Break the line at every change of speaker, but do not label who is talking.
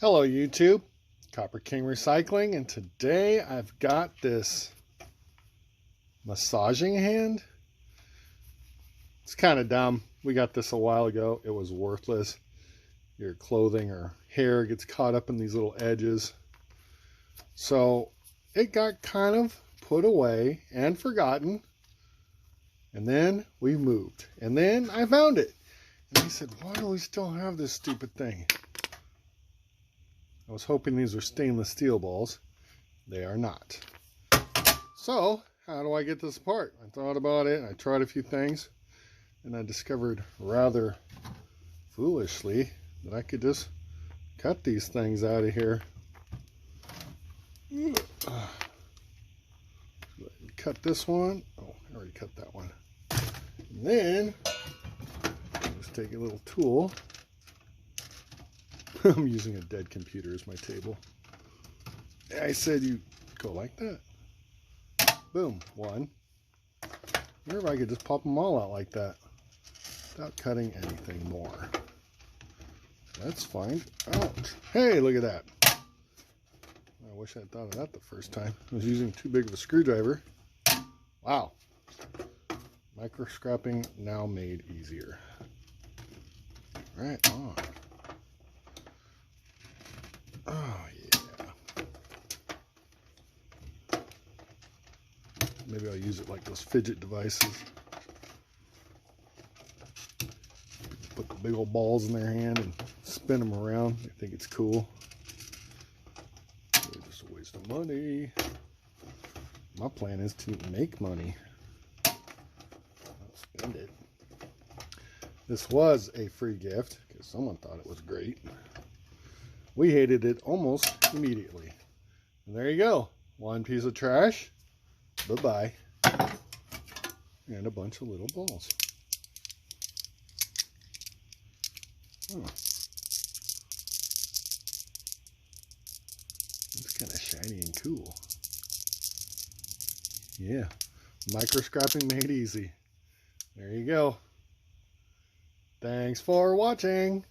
Hello YouTube, Copper King Recycling, and today I've got this massaging hand. It's kind of dumb. We got this a while ago. It was worthless. Your clothing or hair gets caught up in these little edges. So it got kind of put away and forgotten. And then we moved. And then I found it. And I said, why do we still have this stupid thing? I was hoping these were stainless steel balls. They are not. So, how do I get this apart? I thought about it. I tried a few things. And I discovered rather foolishly that I could just cut these things out of here. Cut this one. Oh, I already cut that one. And then, just take a little tool. I'm using a dead computer as my table. I said you go like that. Boom, one. I wonder if I could just pop them all out like that without cutting anything more. Let's find out. Hey, look at that. I wish I'd thought of that the first time. I was using too big of a screwdriver. Wow. Micro scrapping now made easier. Right on. Oh, yeah. Maybe I'll use it like those fidget devices. Put the big old balls in their hand and spin them around. I think it's cool. Really just a waste of money. My plan is to make money. Not spend it. This was a free gift because someone thought it was great. We hated it almost immediately. And there you go. One piece of trash. Bye-bye. And a bunch of little balls. Oh. It's kind of shiny and cool. Yeah. Micro scrapping made easy. There you go. Thanks for watching.